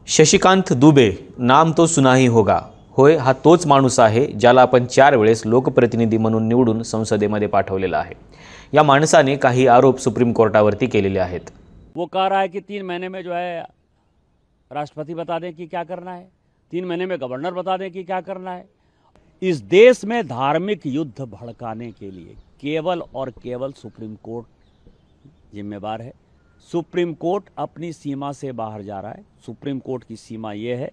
शशिकांत दुबे नाम तो सुना ही होगा। होय, हा तोच माणूस आहे ज्याला आपण 4 वेळेस लोकप्रतिनिधी म्हणून निवडून संसदेमध्ये पाठवलेला आहे। या माणसाने काही आरोप सुप्रीम कोर्टावरती केलेले आहेत। वो कह रहा है कि 3 महीने में जो है राष्ट्रपति बता दें कि क्या करना है, 3 महीने में गवर्नर बता दें कि क्या करना है। इस देश में धार्मिक युद्ध भड़काने के लिए केवल और केवल सुप्रीम कोर्ट जिम्मेवार है। सुप्रीम कोर्ट अपनी सीमा से बाहर जा रहा है। सुप्रीम कोर्ट की सीमा ये है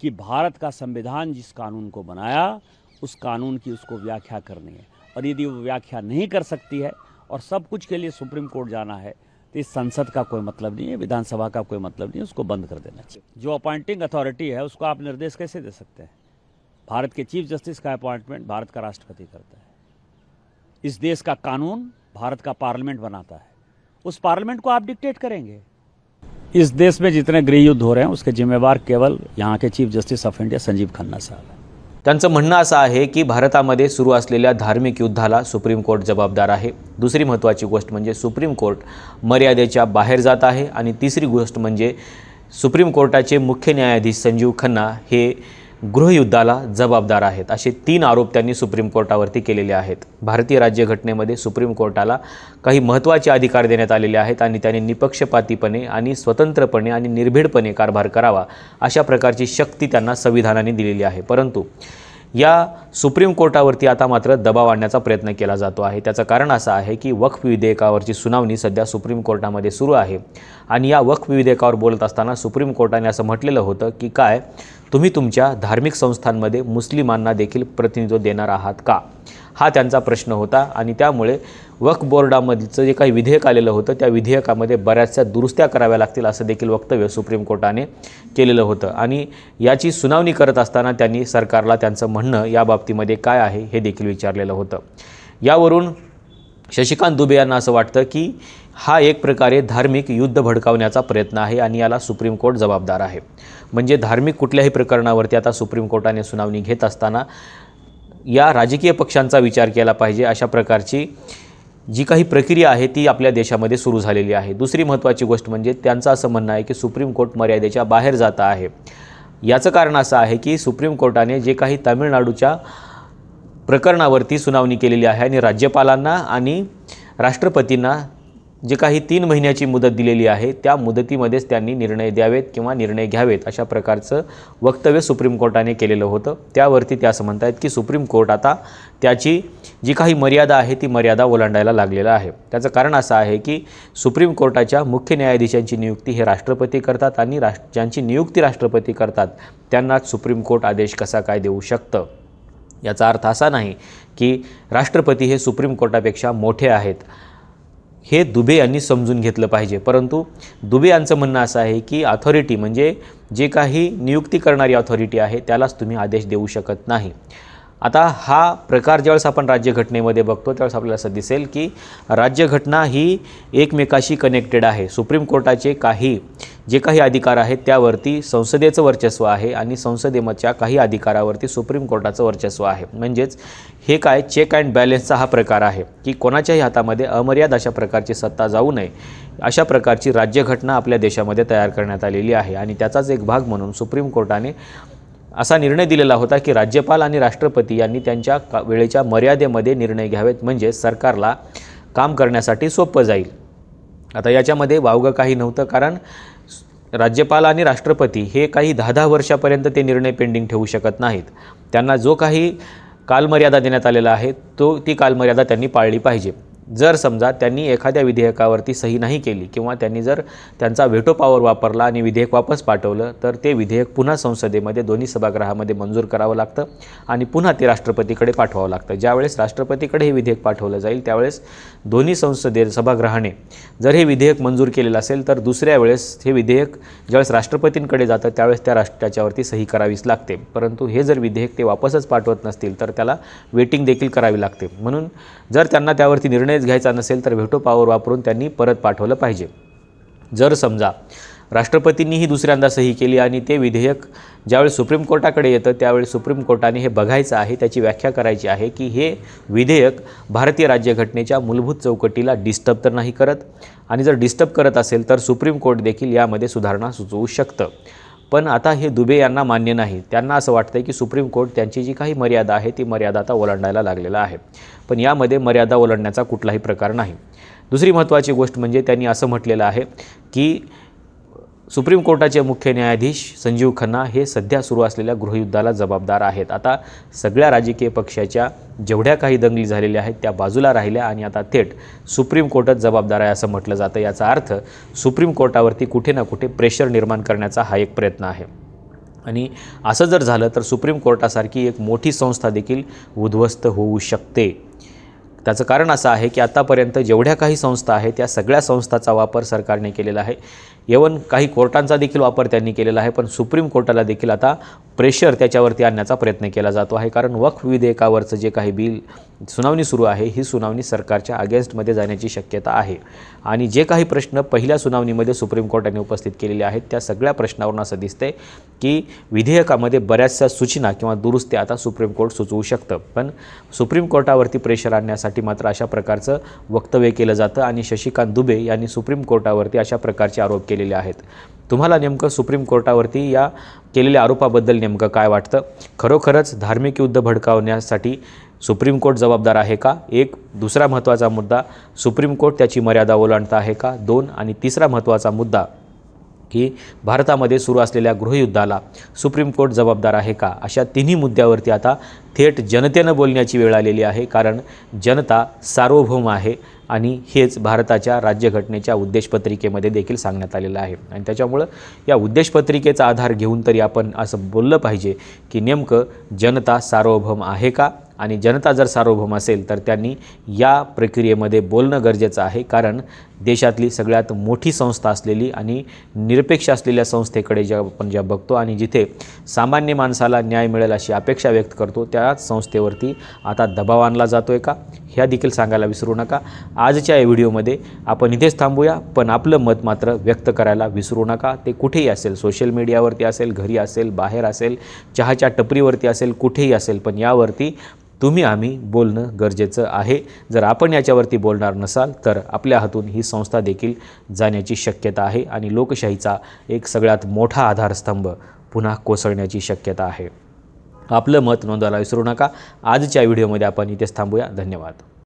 कि भारत का संविधान जिस कानून को बनाया उस कानून की उसको व्याख्या करनी है, और यदि वो व्याख्या नहीं कर सकती है और सब कुछ के लिए सुप्रीम कोर्ट जाना है तो इस संसद का कोई मतलब नहीं है, विधानसभा का कोई मतलब नहीं है, उसको बंद कर देना चाहिए। जो अपॉइंटिंग अथॉरिटी है उसको आप निर्देश कैसे दे सकते हैं? भारत के चीफ जस्टिस का अपॉइंटमेंट भारत का राष्ट्रपति करता है। इस देश का कानून भारत का पार्लियामेंट बनाता है, उस पार्लियामेंट को आप डिक्टेट करेंगे? इस देश में जितने गृह युद्ध हो रहे हैं उसके जिम्मेवार केवल यहाँ के chief justice of India Sanjiv Khanna साहब हैं। त्यांचं म्हणणं असं आहे की भारतामध्ये सुरू असलेल्या धार्मिक युद्धाला सुप्रीम कोर्ट जबाबदार आहे। दुसरी महत्त्वाची गोष्ट म्हणजे सुप्रीम कोर्ट मर्यादेच्या बाहेर जात आहे, आणि तिसरी गोष्ट म्हणजे सुप्रीम कोर्टाचे मुख्य न्यायाधीश संजीव खन्ना हे गृहयुद्धाला जबाबदार आहेत। असे 3 आरोप त्यांनी सुप्रीम कोर्टावरती केलेले आहेत। भारतीय राज्यघटनेमध्ये सुप्रीम कोर्टाला काही महत्त्वाचे अधिकार देण्यात आलेले आहेत, आणि त्याने निपक्षपातीपणे आणि स्वतंत्रपणे आणि निर्भीडपणे कारभार करावा अशा प्रकारची शक्ती त्यांना संविधानाने दिलेली आहे। परंतु या सुप्रीम कोर्टावरती आता मात्र दबाव आणण्याचा प्रयत्न केला जातो आहे। त्याचं कारण असं आहे की वक्फ विधेयकावरची सुनावणी सध्या सुप्रीम कोर्टामध्ये सुरू आहे, आणि या वक्फ विधेयकावर बोलत असताना सुप्रीम कोर्टाने असं म्हटलेलं होतं की काय तुम्ही तुमच्या धार्मिक संस्थांमध्ये मुस्लिमांना देखील प्रतिनिधित्व देणार आहात का, हा त्यांचा प्रश्न होता। आणि त्यामुळे वक्फ बोर्डामधलं जे काही विधेयक आलेलं होतं त्या विधेयकामध्ये बऱ्याचशा दुरुस्त्या कराव्या लागतील असं देखील वक्तव्य सुप्रीम कोर्टाने केलेलं होतं, आणि याची सुनावणी करत असताना त्यांनी सरकारला त्यांचं म्हणणं या बाबतीमध्ये काय आहे हे देखील विचारलेलं होतं। यावरून शशिकांत दुबे यांना असं वाटतं की हा एक प्रकारे धार्मिक युद्ध भडकावण्याचा प्रयत्न आहे, आणि याला सुप्रीम कोर्ट जबाबदार आहे। म्हणजे धार्मिक कुठल्याही प्रकरणावरती आता सुप्रीम कोर्टाने सुनावणी घेत असताना या राजकीय पक्षांचा विचार केला पाहिजे अशा प्रकारची जी काही प्रक्रिया आहे ती आपल्या देशामध्ये सुरू झालेली आहे। दुसरी महत्त्वाची गोष्ट म्हणजे त्यांचं असं म्हणणं आहे की सुप्रीम कोर्ट मर्यादेच्या बाहेर जात आहे। याचं कारण असं आहे की सुप्रीम कोर्टाने जे काही तामिळनाडूच्या प्रकरणावरती सुनावणी केलेली आहे, आणि राज्यपालांना आणि राष्ट्रपतींना जे काही 3 महिन्याची मुदत दिलेली आहे त्या मुदतीमध्येच त्यांनी निर्णय द्यावेत किंवा निर्णय घ्यावेत अशा प्रकारचं वक्तव्य सुप्रीम कोर्टाने केलेलं होतं। त्यावरती ते असं म्हणतात की सुप्रीम कोर्ट आता त्याची जी काही मर्यादा आहे ती मर्यादा ओलांडायला लागलेला आहे। त्याचं कारण असं आहे की सुप्रीम कोर्टाच्या मुख्य न्यायाधीशांची नियुक्ती हे राष्ट्रपती करतात, आणि ज्यांची नियुक्ती राष्ट्रपती करतात त्यांनाच सुप्रीम कोर्ट आदेश कसा काय देऊ शकतं। याचा अर्थ असा नाही की राष्ट्रपती हे सुप्रीम कोर्टापेक्षा मोठे आहेत, हे दुबे यांनी समजून घेतलं पाहिजे। परंतु दुबे यांचं म्हणणं असं आहे की अथॉरिटी म्हणजे जे काही नियुक्ती करणारी अथॉरिटी आहे त्यालाच तुम्ही आदेश देऊ शकत नाही। आता हा प्रकार ज्यावेळेस आपण राज्यघटनेमध्ये बघतो त्यावेळेस आपल्याला असं दिसेल की राज्यघटना ही एकमेकाशी कनेक्टेड आहे। सुप्रीम कोर्टाचे जे काही अधिकार आहेत त्यावरती संसदेचं वर्चस्व आहे, आणि संसदेच्या काही अधिकारावरती सुप्रीम कोर्टाचं वर्चस्व आहे। म्हणजेच हे काय चेक अँड बॅलन्सचा हा प्रकार आहे की कोणाच्याही हातामध्ये अमर्याद अशा प्रकारची सत्ता जाऊ नये अशा प्रकारची राज्यघटना आपल्या देशामध्ये तयार करण्यात आलेली आहे। आणि त्याचाच एक भाग म्हणून सुप्रीम कोर्टाने असा निर्णय दिलेला होता की राज्यपाल आणि राष्ट्रपती यांनी त्यांच्या वेळेच्या मर्यादेमध्ये निर्णय घ्यावेत, म्हणजे सरकारला काम करण्यासाठी सोपं जाईल। आता याच्यामध्ये वावगं काही नव्हतं, कारण राज्यपाल आणि राष्ट्रपती हे काही 10-10 वर्षापर्यंत ते निर्णय पेंडिंग ठेवू शकत नाहीत। त्यांना जो काही कालमर्यादा देण्यात आलेला आहे ती कालमर्यादा त्यांनी पाळली पाहिजे। जर समजा त्यांनी एखाद्या विधेयकावरती सही नाही केली किंवा त्यांनी जर त्यांचा व्हेटो पॉवर वापरला आणि विधेयक वापस पाठवलं तर ते विधेयक पुन्हा संसदेमध्ये दोन्ही सभागृहामध्ये मंजूर करावं लागतं, आणि पुन्हा ते राष्ट्रपतीकडे पाठवावं लागतं। ज्यावेळेस राष्ट्रपतीकडे हे विधेयक पाठवलं जाईल त्यावेळेस दोन्ही सभागृहाने जर हे विधेयक मंजूर केलेलं असेल तर दुसऱ्या वेळेस हे विधेयक ज्यावेळेस राष्ट्रपतींकडे जातं त्यावेळेस त्या त्याच्यावरती सही करावीच लागते। परंतु हे जर विधेयक ते वापसच पाठवत नसतील तर त्याला वेटिंग देखील करावी लागते। म्हणून जर त्यांना त्यावरती निर्णय घ्यायचा नसेल तर व्हेटो पॉवर वापरून त्यांनी परत पाठवलं पाहिजे। जर समजा राष्ट्रपतींनीही दुसऱ्यांदा सही केली आणि ते विधेयक ज्यावेळी सुप्रीम कोर्टाकडे येतं त्यावेळी सुप्रीम कोर्टाने हे बघायचं आहे, त्याची व्याख्या करायची आहे की हे विधेयक भारतीय राज्यघटनेच्या मूलभूत चौकटीला डिस्टर्ब तर नाही करत, आणि जर डिस्टर्ब करत असेल तर सुप्रीम कोर्ट देखील यामध्ये सुधारणा सुचवू शकतं। पण आता हे दुबे यांना मान्य नाही. त्यांना असं वाटतं की सुप्रीम कोर्ट त्यांची जी काही मर्यादा आहे ती मर्यादा आता ओलांडायला लागलेला आहे. पण यामध्ये मर्यादा ओलांडण्याचा कुठलाही प्रकार नाही. दुसरी महत्त्वाची गोष्ट म्हणजे त्यांनी असं म्हटलेलं आहे की सुप्रीम कोर्टाचे मुख्य न्यायाधीश संजीव खन्ना हे सध्या सुरू असलेल्या गृहयुद्धाला जबाबदार आहेत. आता सगळ्या राजकीय पक्षाच्या जेवढ्या काही दंगली झालेल्या आहेत त्या बाजूला राहिल्या आणि आता थेट सुप्रीम कोर्टच जबाबदार आहे असं म्हटलं जातं. याचा अर्थ सुप्रीम कोर्टावरती कुठे ना कुठे प्रेशर निर्माण करण्याचा हा एक प्रयत्न आहे. आणि असं जर झालं तर सुप्रीम कोर्टासारखी एक मोठी संस्था देखील उद्ध्वस्त होऊ शकते. त्याचं कारण असं आहे की आतापर्यंत जेवढ्या काही संस्था आहेत त्या सगळ्या संस्थांचा वापर सरकारने केलेला आहे. इव्हन काही कोर्टांचा देखील वापर त्यांनी केलेला आहे. पण सुप्रीम कोर्टाला देखील आता प्रेशर त्याच्यावरती आणण्याचा प्रयत्न केला जातो आहे. कारण वक्फ विधेयकावरचं जे काही बिल सुनावणी सुरू आहे ही सुनावणी सरकारच्या अगेन्स्टमध्ये जाण्याची शक्यता आहे. आणि जे काही प्रश्न पहिल्या सुनावणीमध्ये सुप्रीम कोर्टाने उपस्थित केलेले आहेत त्या सगळ्या प्रश्नावरून असं दिसतंय की विधेयकामध्ये बऱ्याचशा सूचना किंवा दुरुस्त्या आता सुप्रीम कोर्ट सुचवू शकतं. पण सुप्रीम कोर्टावरती प्रेशर आणण्यासाठी मात्र अशा प्रकारचं वक्तव्य केलं जातं आणि शशिकांत दुबे यांनी सुप्रीम कोर्टावरती अशा प्रकारचे आरोप केलेले आहेत. तुम्हाला नेमकं सुप्रीम कोर्टावरती या केलेल्या आरोपाबद्दल नेमकं काय वाटतं? खरोखरच धार्मिक युद्ध भडकावण्यासाठी सुप्रीम कोर्ट जबाबदार आहे का? एक. दुसरा महत्त्वाचा मुद्दा, सुप्रीम कोर्ट त्याची मर्यादा ओलांडत आहे का? 2. आणि तिसरा महत्त्वाचा मुद्दा की भारतामध्ये सुरू असलेल्या गृहयुद्धाला सुप्रीम कोर्ट जबाबदार आहे का? अशा तिन्ही मुद्द्यावरती आता थेट जनतेनं बोलण्याची वेळ आलेली आहे. कारण जनता सार्वभौम आहे आणि हेच भारताच्या राज्यघटनेच्या उद्देशपत्रिकेमध्ये देखील सांगण्यात आलेलं आहे. आणि त्याच्यामुळं या उद्देशपत्रिकेचा आधार घेऊन तरी आपण असं बोललं पाहिजे की नेमकं जनता सार्वभौम आहे का? आणि जनता जर सार्वभौम असेल तर त्यांनी या प्रक्रियेमध्ये बोलणं गरजेचं आहे. कारण देशातली सगळ्यात मोठी संस्था असलेली आणि निरपेक्ष असलेल्या संस्थेकडे आपण बघतो आणि जिथे सामान्य माणसाला न्याय मिळेल अशी अपेक्षा व्यक्त करतो त्याच संस्थेवरती आता दबाव आणला जातो आहे का? ह्या देखील सांगायला विसरू नका. आजच्या या व्हिडिओमध्ये आपण इथेच थांबूया. पण आपलं मत मात्र व्यक्त करायला विसरू नका. ते कुठेही असेल, सोशल मीडियावरती असेल, घरी असेल, बाहेर असेल, चहाच्या टपरीवरती असेल, कुठेही असेल, पण यावरती तुम्ही आम्ही बोलणं गरजेचं आहे. जर आपण याच्यावरती बोलणार नसाल तर आपल्या हातून ही संस्था देखील जाण्याची शक्यता आहे आणि लोकशाहीचा एक सगळ्यात मोठा आधारस्तंभ पुन्हा कोसळण्याची शक्यता आहे. आपलं मत नोंदवायला विसरू नका. आजच्या व्हिडिओमध्ये आपण इथेच थांबूया. धन्यवाद.